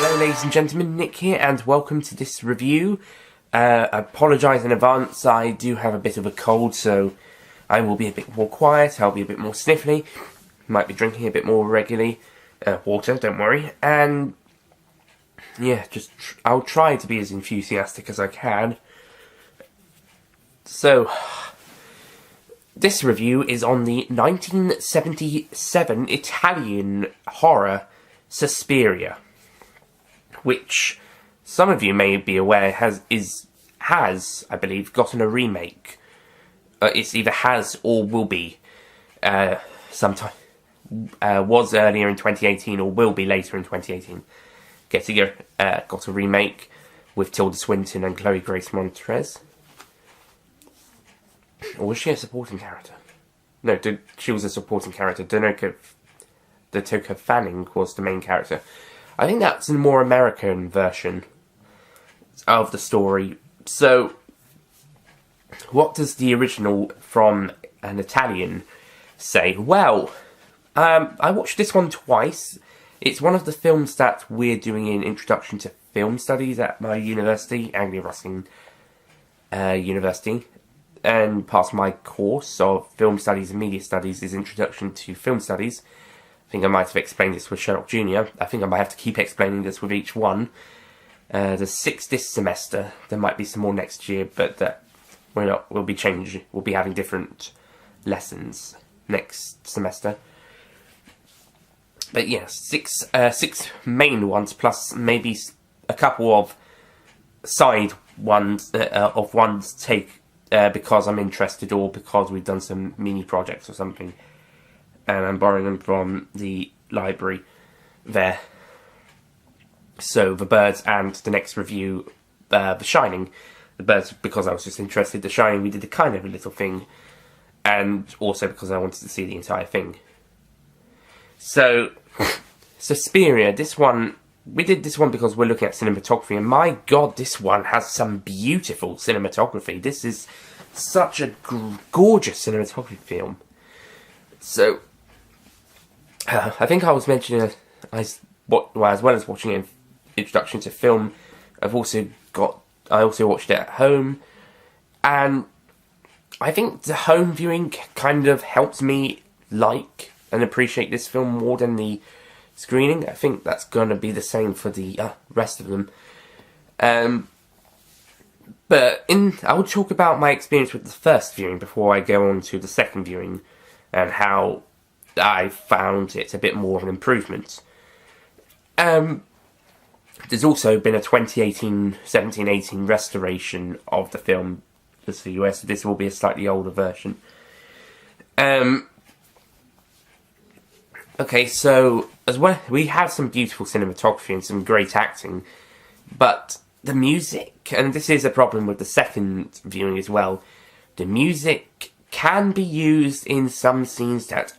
Hello ladies and gentlemen, Nick here and welcome to this review. I apologise in advance, I do have a bit of a cold, so I will be a bit more quiet, I'll be a bit more sniffly, might be drinking a bit more regularly, water, don't worry, and yeah, I'll try to be as enthusiastic as I can. So, this review is on the 1977 Italian horror Suspiria, which some of you may be aware has, I believe, gotten a remake. It's either has or will be sometime. Was earlier in 2018 or will be later in 2018. Got a remake with Tilda Swinton and Chloe Grace Moretz. Or was she a supporting character? No, she was a supporting character. Dakota Fanning was the main character. I think that's a more American version of the story. So, what does the original from an Italian say? Well, I watched this one twice. It's one of the films that we're doing in Introduction to Film Studies at my university, Anglia Ruskin University. And part of my course of Film Studies and Media Studies is Introduction to Film Studies. I think I might have explained this with Sherlock Jr. I think I might have to keep explaining this with each one. There's 6 this semester. There might be some more next year, but we'll be changing. We'll be having different lessons next semester. But yeah, 6 main ones plus maybe a couple of side ones of ones take because I'm interested or because we've done some mini projects or something. And I'm borrowing them from the library there. So, The Birds and the next review, The Shining. The Birds, because I was just interested. The Shining, we did a kind of a little thing. And also because I wanted to see the entire thing. So, Suspiria, this one, we did this one because we're looking at cinematography. And my god, this one has some beautiful cinematography. This is such a gorgeous cinematography film. So, I think I was mentioning, as well as watching an Introduction to Film, I also watched it at home, and I think the home viewing kind of helps me like and appreciate this film more than the screening. I think that's going to be the same for the rest of them. But I will talk about my experience with the first viewing before I go on to the second viewing and how I found it a bit more of an improvement. There's also been a 17-18 restoration of the film for the US. This will be a slightly older version. Okay, so as well, we have some beautiful cinematography and some great acting, but the music, and this is a problem with the second viewing as well, the music can be used in some scenes that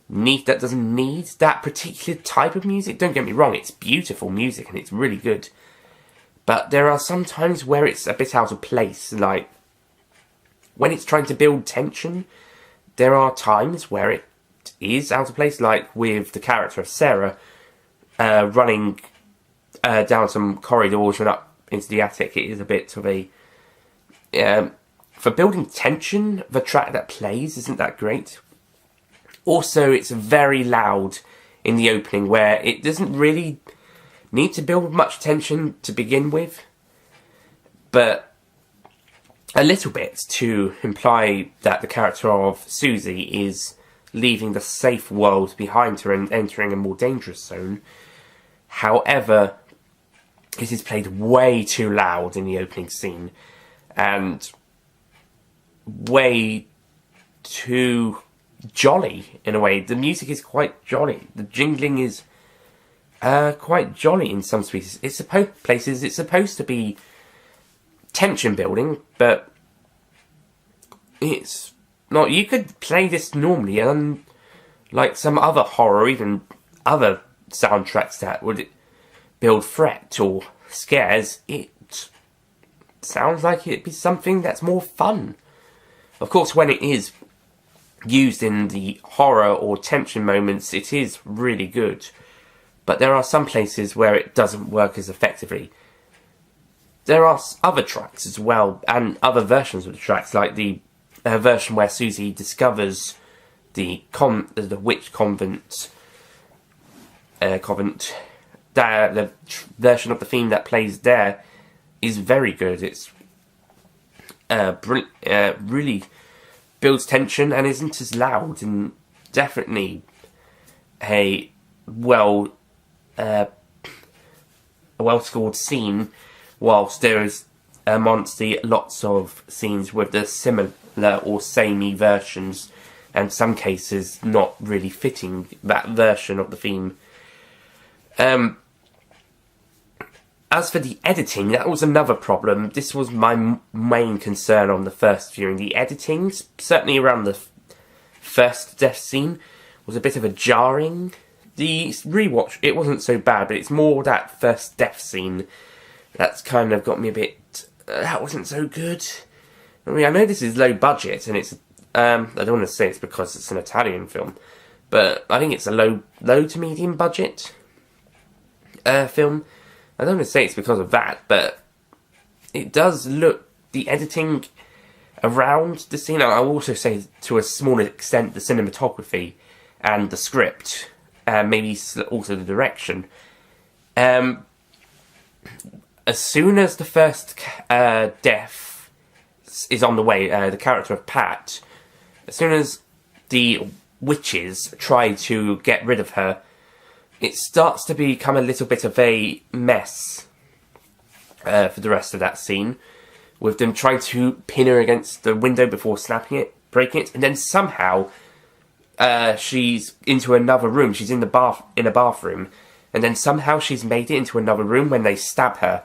doesn't need that particular type of music. Don't get me wrong, it's beautiful music and it's really good. But there are some times where it's a bit out of place, like when it's trying to build tension, there are times where it is out of place, like with the character of Sarah running down some corridors and up into the attic. It is a bit of a... for building tension, the track that plays isn't that great. Also, it's very loud in the opening, where it doesn't really need to build much tension to begin with, but a little bit to imply that the character of Susie is leaving the safe world behind her and entering a more dangerous zone. However, it is played way too loud in the opening scene, and way too jolly in a way. The music is quite jolly. The jingling is quite jolly in some places. It's supposed to be tension building, but it's not. You could play this normally, and like some other horror, even other soundtracks that would build threat or scares, it sounds like it'd be something that's more fun. Of course, when it is used in the horror or tension moments, it is really good. but there are some places where it doesn't work as effectively. There are other tracks as well, and other versions of the tracks, like the version where Susie discovers the witch convent. The version of the theme that plays there is very good. It's really builds tension and isn't as loud, and definitely a well scored scene. Whilst there is amongst the lots of scenes with the similar or samey versions, and some cases not really fitting that version of the theme. As for the editing, that was another problem. This was my main concern on the first viewing. The editing, certainly around the first death scene, was a bit of a jarring. The rewatch, it wasn't so bad, but it's more that first death scene that's kind of got me a bit... that wasn't so good. I mean, I know this is low budget, and it's... I don't want to say it's because it's an Italian film, but I think it's a low to medium budget film. I don't want to say it's because of that, but it does look... The editing around the scene, I'll also say to a small extent the cinematography and the script, maybe also the direction. As soon as the first death is on the way, the character of Pat, as soon as the witches try to get rid of her, it starts to become a little bit of a mess for the rest of that scene, with them trying to pin her against the window before breaking it, and then somehow she's into another room. She's in a bathroom, and then somehow she's made it into another room when they stab her,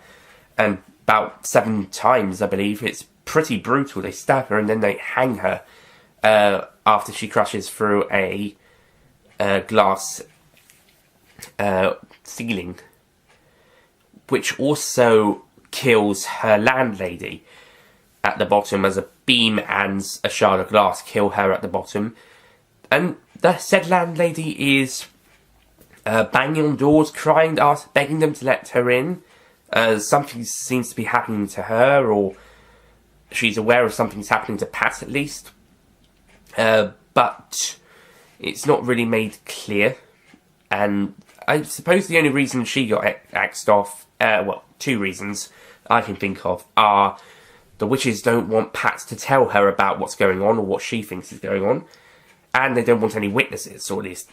and about 7 times, I believe. It's pretty brutal. They stab her and then they hang her after she crashes through a glass ceiling, which also kills her landlady at the bottom, as a beam and a shard of glass kill her at the bottom. And the said landlady is banging on doors, crying, begging them to let her in. Something seems to be happening to her, or she's aware of something's happening to Pat at least. But it's not really made clear. And I suppose the only reason she got axed off, 2 reasons I can think of, are the witches don't want Pat to tell her about what's going on or what she thinks is going on, and they don't want any witnesses, or at least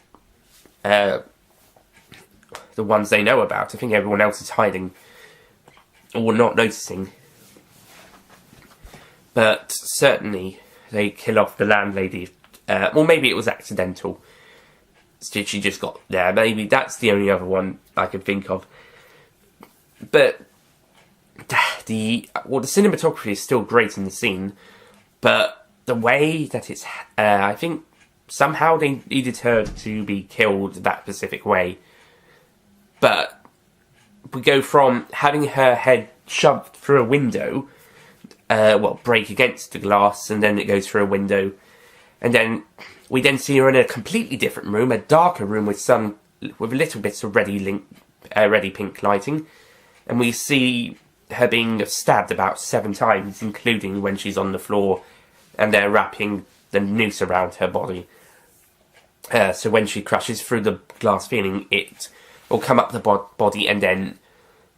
the ones they know about. I think everyone else is hiding or not noticing. But certainly they kill off the landlady. Or maybe it was accidental. She just got there. Maybe that's the only other one I can think of. But the cinematography is still great in the scene, but the way that it's... I think somehow they needed her to be killed that specific way. But we go from having her head shoved through a window, break against the glass, and then it goes through a window, and then we then see her in a completely different room, a darker room with little bits of ready pink lighting, and we see her being stabbed about 7 times, including when she's on the floor and they're wrapping the noose around her body. So when she crashes through the glass ceiling, it will come up the body and then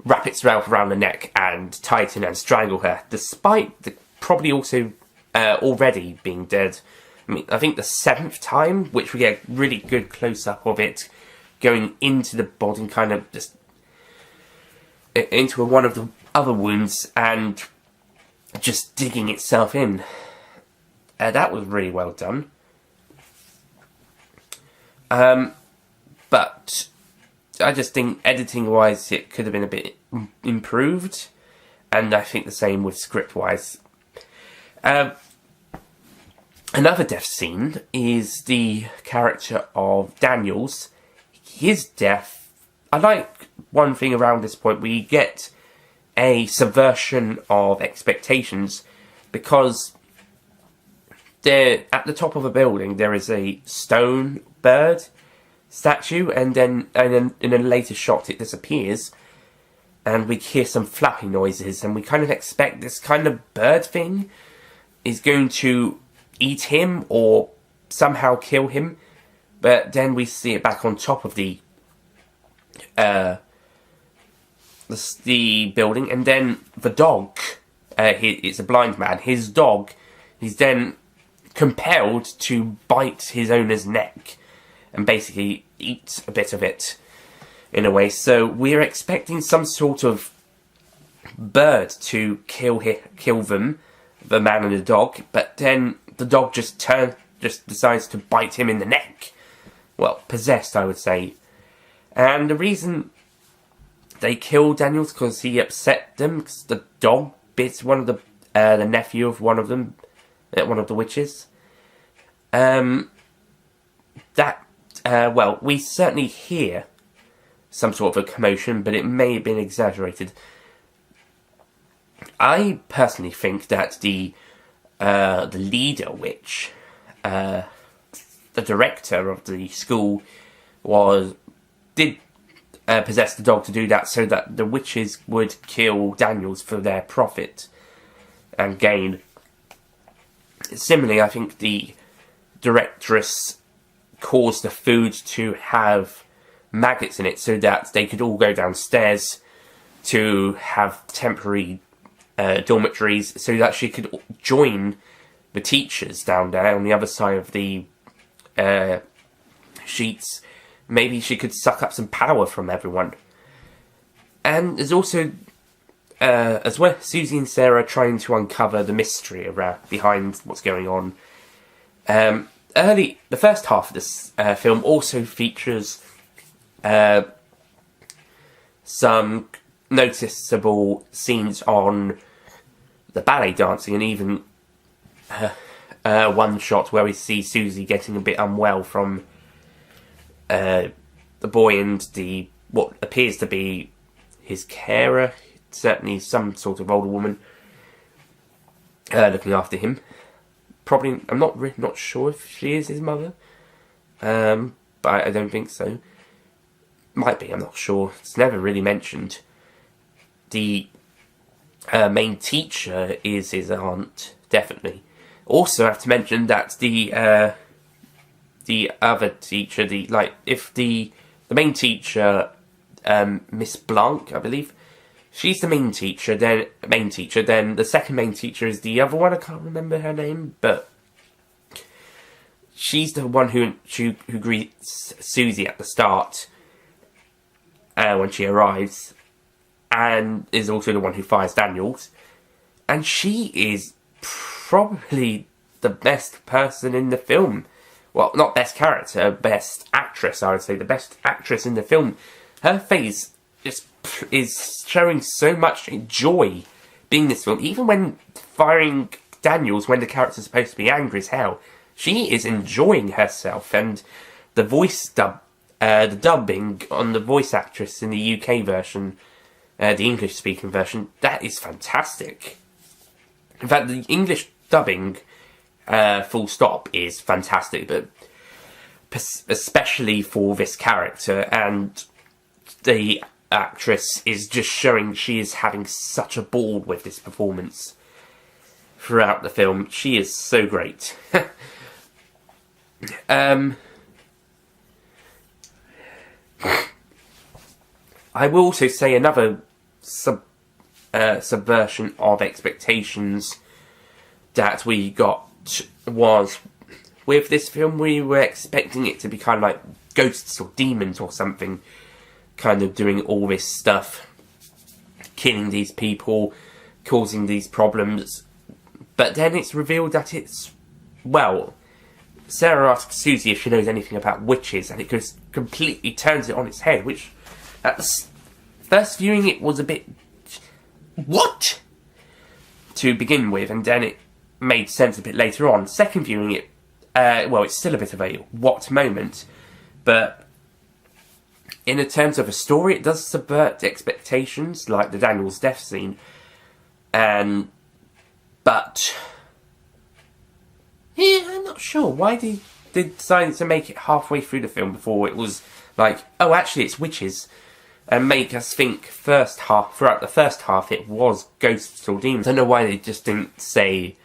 wrap itself around the neck and tighten and strangle her, despite probably also already being dead. I mean, I think the 7th time, which we get really good close-up of it going into the body, kind of just into one of the other wounds and just digging itself in. That was really well done. But I just think editing-wise it could have been a bit improved, and I think the same with script-wise. Another death scene is the character of Daniels. His death, I like one thing around this point, we get a subversion of expectations, because there, at the top of a building, there is a stone bird statue, and then in a later shot it disappears, and we hear some flapping noises, and we kind of expect this kind of bird thing is going to eat him or somehow kill him, but then we see it back on top of the building, and then the dog, it's a blind man, his dog, he's then compelled to bite his owner's neck and basically eat a bit of it in a way. So we're expecting some sort of bird to kill them, the man and the dog, but then the dog just decides to bite him in the neck. Well, possessed, I would say. And the reason they kill Daniels because he upset them, because the dog bit one of the nephew of one of them, one of the witches. Well, we certainly hear some sort of a commotion, but it may have been exaggerated. I personally think that the leader witch, the director of the school, did possess the dog to do that, so that the witches would kill Daniels for their profit and gain. Similarly, I think the directress caused the food to have maggots in it so that they could all go downstairs to have temporary dormitories, so that she could join the teachers down there on the other side of the sheets. Maybe she could suck up some power from everyone. And there's also, as well, Susie and Sarah trying to uncover the mystery behind what's going on. The first half of this film also features some noticeable scenes on the ballet dancing, and even one shot where we see Susie getting a bit unwell from the boy and what appears to be his carer, certainly some sort of older woman looking after him. Probably, I'm not sure if she is his mother, but I don't think so. Might be, I'm not sure. It's never really mentioned. The main teacher is his aunt, definitely. Also, I have to mention that the other teacher, if the main teacher, Miss Blanc, I believe, she's the main teacher. Then the second main teacher is the other one. I can't remember her name, but she's the one who greets Susie at the start when she arrives, and is also the one who fires Daniels. And she is probably the best person in the film. Well, not best character, best actress, I would say. The best actress in the film. Her face is showing so much joy being in this film. Even when firing Daniels, when the character's supposed to be angry as hell, she is enjoying herself. And the the dubbing on the voice actress in the UK version, the English-speaking version, that is fantastic. In fact, the English dubbing, full stop, is fantastic, but especially for this character, and the actress is just showing she is having such a ball with this performance throughout the film. She is so great. I will also say another subversion of expectations that we got was, with this film, we were expecting it to be kind of like ghosts or demons or something, kind of doing all this stuff, killing these people, causing these problems. But then it's revealed that it's, well, Sarah asks Susie if she knows anything about witches, and it just completely turns it on its head, which at the first viewing it was a bit, what? To begin with, and then it made sense a bit later on. Second viewing it, well, it's still a bit of a what moment, but in terms of a story, it does subvert expectations, like the Daniels death scene, but yeah, I'm not sure. Why they decided to make it halfway through the film before it was like, oh, actually it's witches, and make us think throughout the first half it was ghosts or demons. I don't know why they just didn't say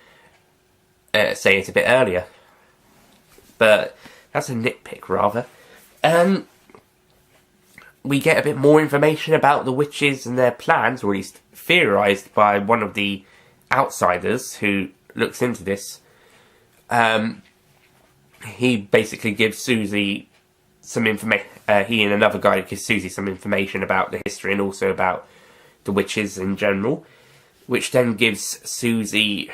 it a bit earlier, but that's a nitpick rather. We get a bit more information about the witches and their plans, or at least theorised by one of the outsiders who looks into this. He basically gives Susie some information. He and another guy gives Susie some information about the history and also about the witches in general, which then gives Susie,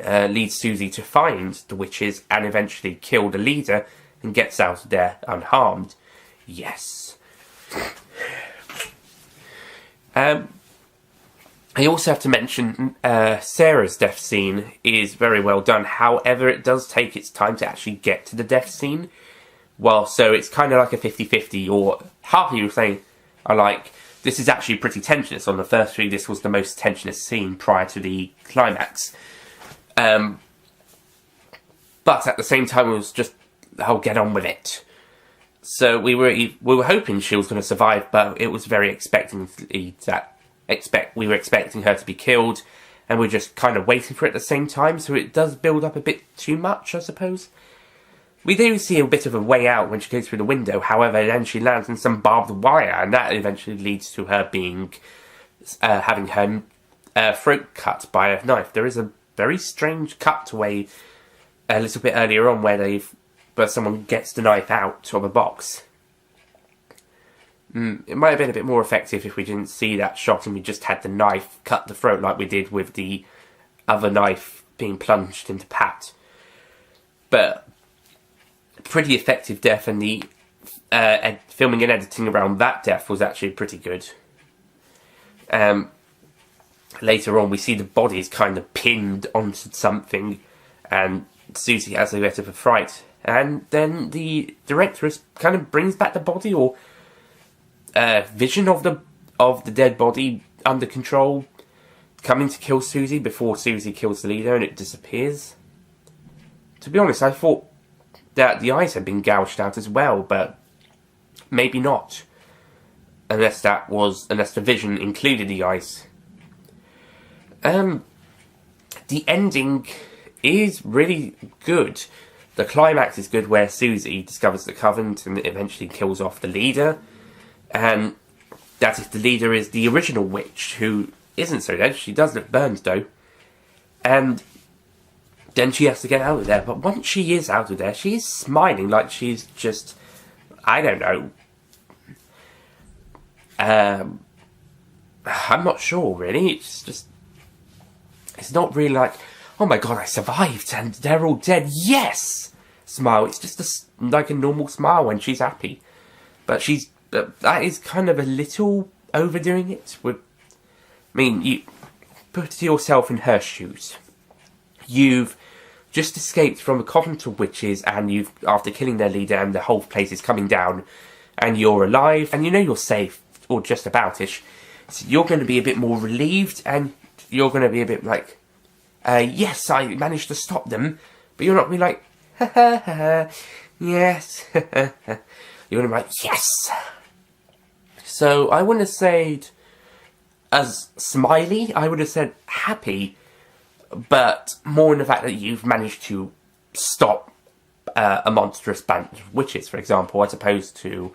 leads Susie to find the witches and eventually kill the leader and gets out of there unharmed. Yes. I also have to mention Sarah's death scene is very well done. However, it does take its time to actually get to the death scene. Well, so it's kind of like a 50-50, or half of you saying, this is actually pretty tensionous. On the first read, this was the most tensionous scene prior to the climax. But at the same time, it was just, I'll get on with it. So we were hoping she was going to survive, but it was very we were expecting her to be killed, and we're just kind of waiting for it at the same time, so it does build up a bit too much, I suppose. We do see a bit of a way out when she goes through the window, however, then she lands in some barbed wire, and that eventually leads to her having her throat cut by a knife. There is a very strange cutaway a little bit earlier on where someone gets the knife out of a box. It might have been a bit more effective if we didn't see that shot and we just had the knife cut the throat like we did with the other knife being plunged into Pat. But pretty effective death, and the filming and editing around that death was actually pretty good. Later on we see the bodies kind of pinned onto something and Susie has a bit of a fright. And then the director kind of brings back the body, or vision of the dead body under control, coming to kill Susie before Susie kills the leader, and it disappears. To be honest, I thought that the eyes had been gouged out as well, but maybe not, unless the vision included the eyes. The ending is really good. The climax is good, where Susie discovers the Covenant and eventually kills off the leader. And that is, the leader is the original witch, who isn't so dead. She does look burned, though. And then she has to get out of there. But once she is out of there, she is smiling like she's just, I don't know. I'm not sure, really. It's not really like, oh my god, I survived and they're all dead. Yes! Smile. It's just like a normal smile when she's happy. But that is kind of a little overdoing it. You put yourself in her shoes. You've just escaped from a covenant of witches, and after killing their leader, and the whole place is coming down, and you're alive, and you know you're safe, or just about-ish. So you're going to be a bit more relieved, and you're going to be a bit like, yes, I managed to stop them, but you're not going to be like, ha ha ha, yes, you're going to be like, yes. So I wouldn't have said as smiley, I would have said happy, but more in the fact that you've managed to stop a monstrous band of witches, for example, as opposed to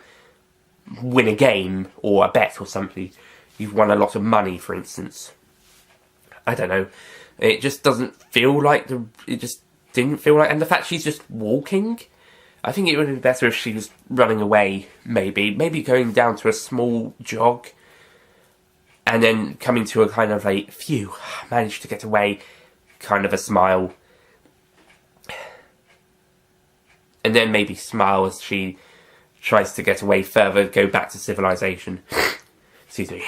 win a game or a bet or something. You've won a lot of money, for instance. I don't know. It just doesn't feel like it just didn't feel like, and the fact she's just walking, I think it would have been better if she was running away, maybe going down to a small jog, and then coming to a kind of a, phew, managed to get away, kind of a smile. And then maybe smile as she tries to get away further, go back to civilization. Excuse me.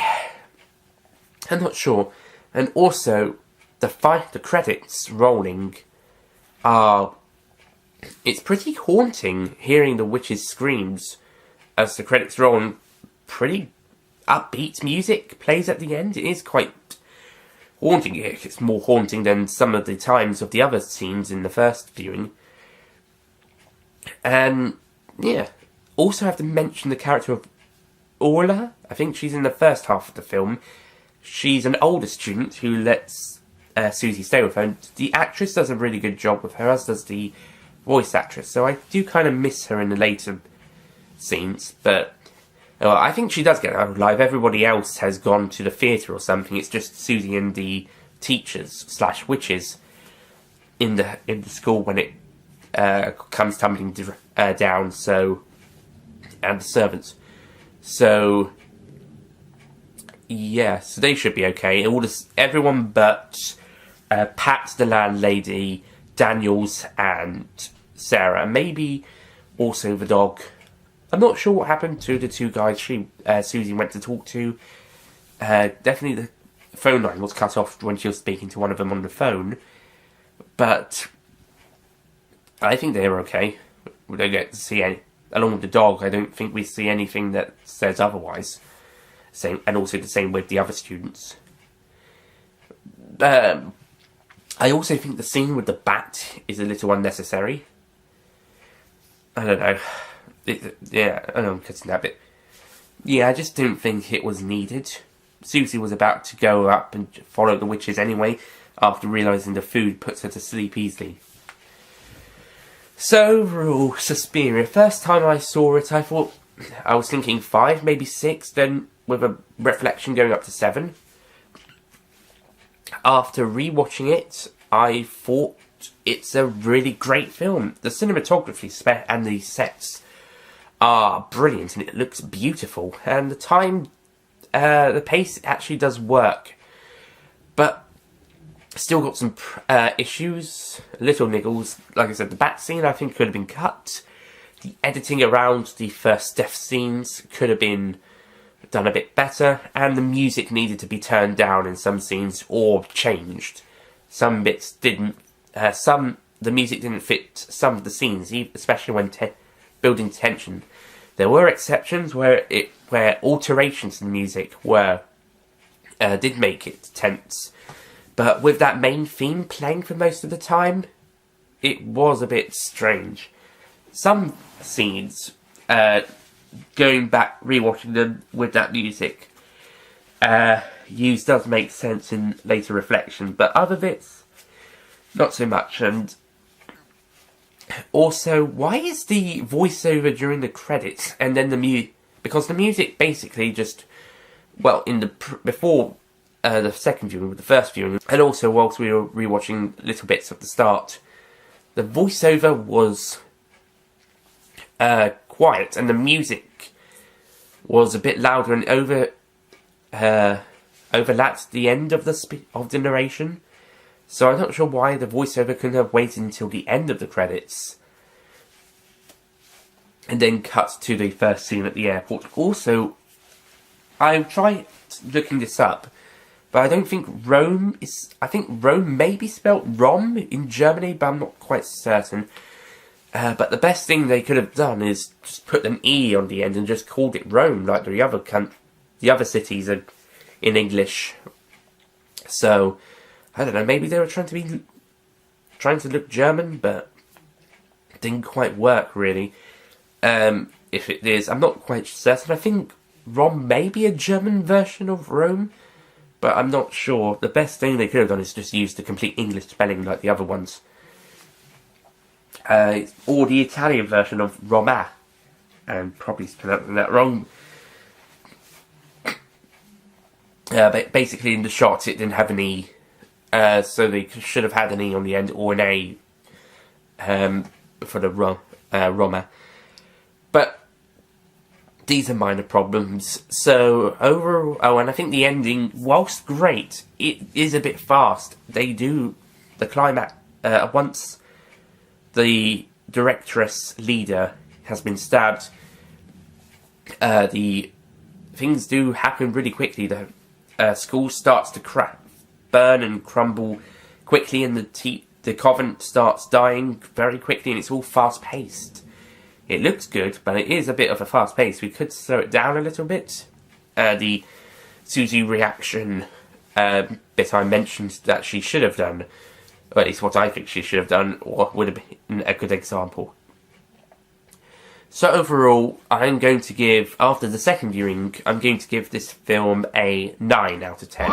I'm not sure. And also, the credits rolling are... It's pretty haunting hearing the witch's screams as the credits roll, and pretty upbeat music plays at the end. It is quite haunting. It's more haunting than some of the times of the other scenes in the first viewing. And yeah, also have to mention the character of Orla. I think she's in the first half of the film. She's an older student who lets Susie stay with her. And the actress does a really good job with her, as does the voice actress. So I do kind of miss her in the later scenes. But I think she does get out alive. Everybody else has gone to the theatre or something. It's just Susie and the teachers/witches in the school when it comes tumbling down. So, and the servants. So yeah, so they should be okay. Everyone but Pat, the landlady, Daniels, and Sarah, and maybe also the dog. I'm not sure what happened to the two guys Susie went to talk to. Definitely the phone line was cut off when she was speaking to one of them on the phone. But I think they were okay. We don't get to see any. Along with the dog, I don't think we see anything that says otherwise. Same, and also the same with the other students. I also think the scene with the bat is a little unnecessary. I don't know. I know I'm cutting that bit. Yeah, I just don't think it was needed. Susie was about to go up and follow the witches anyway, after realising the food puts her to sleep easily. So, overall, Suspiria. First time I saw it, I thought, I was thinking 5, maybe 6, then with a reflection going up to 7. After rewatching it, I thought it's a really great film. The cinematography and the sets are brilliant, and it looks beautiful. And the pace actually does work. But still got some issues, little niggles. Like I said, the bat scene I think could have been cut. The editing around the first death scenes could have been done a bit better, and the music needed to be turned down in some scenes or changed. Some bits didn't. The music didn't fit some of the scenes, especially when building tension. There were exceptions where alterations in the music did make it tense. But with that main theme playing for most of the time, it was a bit strange. Some scenes, going back, rewatching them with that music, does make sense in later reflection, but other bits, not so much. And also, why is the voiceover during the credits and then the music? Because the music basically just, before the second viewing, with the first viewing, and also whilst we were rewatching little bits of the start, the voiceover was quiet, and the music was a bit louder and overlapped the end of the narration. So I'm not sure why the voiceover couldn't have waited until the end of the credits and then cut to the first scene at the airport. Also, I tried looking this up, but I don't think Rome is... I think Rome may be spelt Rom in Germany, but I'm not quite certain. But the best thing they could have done is just put an E on the end and just called it Rome, like the other cities are in English. So, I don't know, maybe they were trying to look German, but it didn't quite work, really. If it is, I'm not quite certain. I think Rom may be a German version of Rome, but I'm not sure. The best thing they could have done is just use the complete English spelling like the other ones. Or the Italian version of Roma. I'm probably pronouncing that wrong. But basically in the shot it didn't have an E. So they should have had an E on the end, or an A for the Roma. But these are minor problems. So overall, and I think the ending, whilst great, it is a bit fast. They do the climax once the directress leader has been stabbed. The things do happen really quickly. The school starts to burn and crumble quickly, and the convent starts dying very quickly, and it's all fast paced. It looks good, but it is a bit of a fast pace. We could slow it down a little bit. The Susie reaction bit I mentioned that she should have done, or at least what I think she should have done, or would have been a good example. So overall, I'm going to give, after the second viewing, I'm going to give this film a 9 out of 10.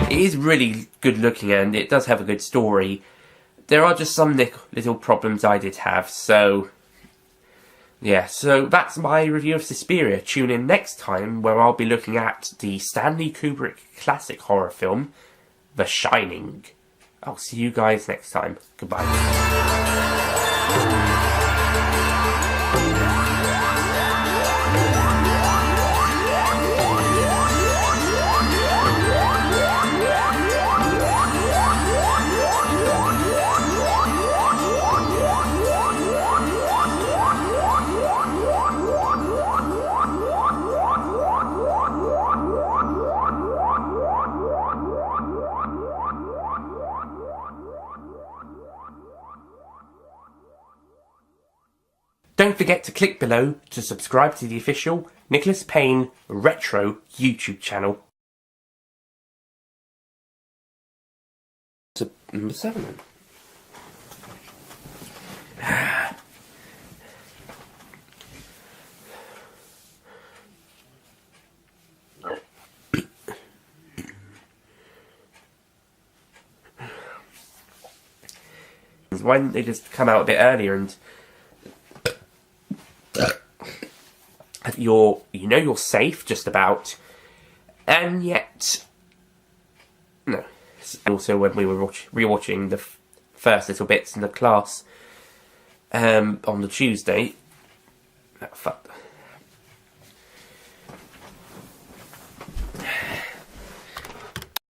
It is really good looking and it does have a good story. There are just some little problems I did have, so yeah, so that's my review of Suspiria. Tune in next time where I'll be looking at the Stanley Kubrick classic horror film, The Shining. I'll see you guys next time. Goodbye. Don't forget to click below to subscribe to the official Nicholas Payne Retro YouTube channel. Number 7. Why didn't they just come out a bit earlier and you're safe just about, and yet no. Also, when we were rewatching the first little bits in the class on the Tuesday, fuck.